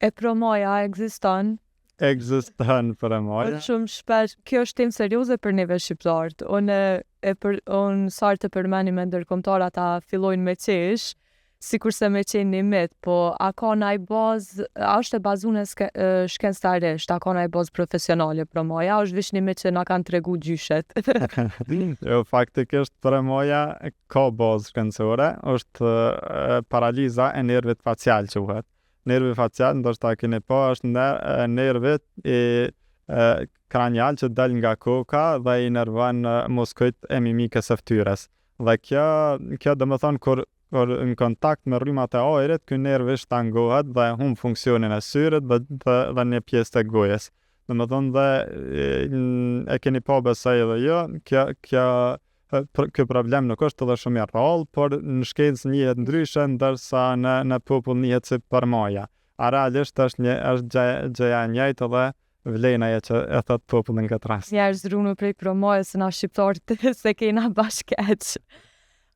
E promoja ekziston? Ekziston promoja. Shumë shpesh, kjo është temë serioze për neve shqiptarët. Unë sa të përmeni me ndërkombëtar ata fillojnë me qesh, sikurse me qenë një mit, po a ka naj bazë, a është e bazune shkencëtarisht, a ka naj bazë profesionale promoja, a është vish një mit që na kanë tregu gjyshet? Jo, faktikisht promoja ka bazë shkencore, është paraliza e nervit facial quhet. Nervi facial, ndoshta keni pa, është nervit i kranial që dal nga koka dhe i nervon muskujt e mimikës së fytyrës. Dhe kjo domethënë kur në kontakt me rrymat e ajrit, ky nerv shtangohet dhe humb funksionin e syrit dhe një pjesë të gojës. Domethënë dhe e keni pa besoj edhe jo, kjo problem nuk është edhe shumë i rrallë, por në shkencë njihet ndryshe, ndërsa në popull njihet si promoja. A realisht është gjëja e njëjtë dhe vlen ajo që e thot populli në këtë rast. Njerëz runu prej promojës na shqiptarët se kena bashkëç.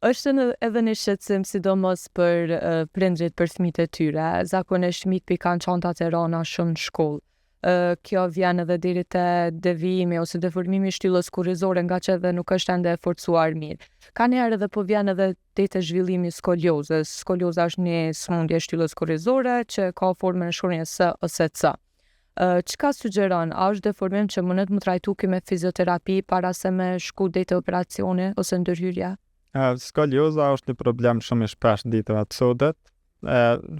Është edhe një shqetësim sidomos për prindrit për fëmijët e tyre. Zakonisht fëmijët kanë çantat e rana shumë në shkollë. Kjo vjen edhe deri te devijimi ose deformimi i shtyllës kurrizore, nga që edhe nuk është ende e forcuar mirë. Ka njerë edhe po vjen edhe deri te zhvillimi i skoliozës. Skolioza është një sëmundje e shtyllës kurrizore që ka formën e shkronjës S ose C. Çka sugjeron? A është deformim që mundet më trajtu me fizioterapi para se me shku deri te operacioni ose ndërhyrja? Skolioza është një problem shumë i shpesh ditëve të sotme.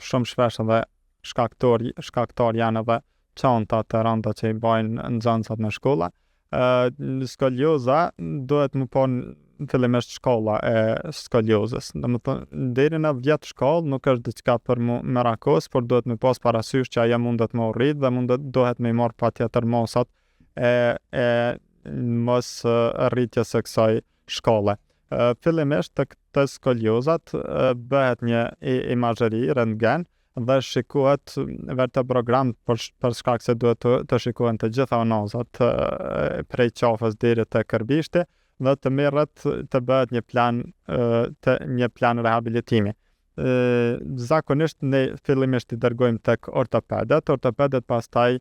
Shumë shpesh edhe shkaktar janë edhe çantat e rënda që i bajnë nxënësat në shkolla. Skolioza duhet më pa fillimisht shkolla e skoliozës. Domethënë deri në 10 shkollë nuk është diçka për merakos, por duhet më pas parasysh që ajo mundet më rrit dhe duhet më marr patjetër mosat e mos rritjes së kësaj shkolle. Fillimisht të këtë skoliozat bëhet një imazheri rentgen dhe shikohet vertebrogram për shkak se duhet të shikohen të gjitha anazat prej qafës deri te kërbishti dhe të merret të bëhet një plan rehabilitimi. Zakonisht ne fillimisht i dërgojmë tek ortopedet pastaj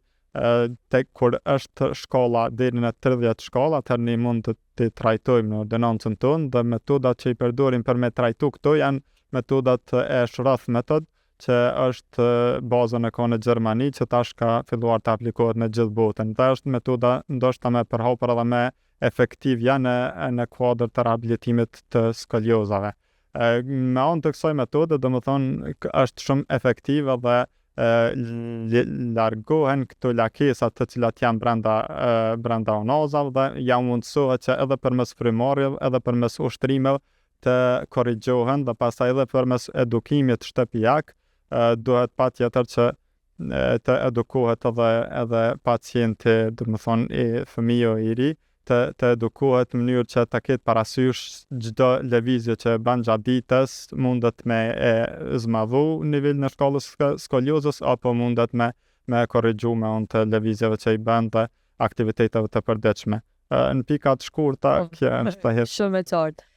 tek kur është shkolla deri në 30 shkolla, atëherë ne mund të trajtojmë në ordonancën tonë dhe metodat që i përdorim për me trajtu këto janë metodat e shroth metod, që është bazën e ka në Gjermani, që tash ka filluar të aplikohet në gjithë botën. Dhe është metoda ndoshta më përhapur edhe më efektive në kuadër të rehabilitimit të skoliozave. Me anë të kësaj metode, domethënë është shumë efektive dhe largohen këto lakesat të cilat janë brenda anazave dhe ja mundësohet që edhe përmes frymëmarrjeve, edhe përmes ushtrimeve të korrigjohen dhe pastaj edhe përmes edukimit shtëpiak duhet patjetër që të edukohet edhe pacienti, domethënë i fëmijë i ri, të edukohet në mënyrë që ta ketë parasysh çdo lëvizje që bën gjatë ditës mundet me zmadhu nivelin e shkallës skoliozës apo mundet me korrigju me anë të lëvizjeve që i bën dhe aktiviteteve të përditshme. Në pika të shkurta, kjo është shumë e qartë.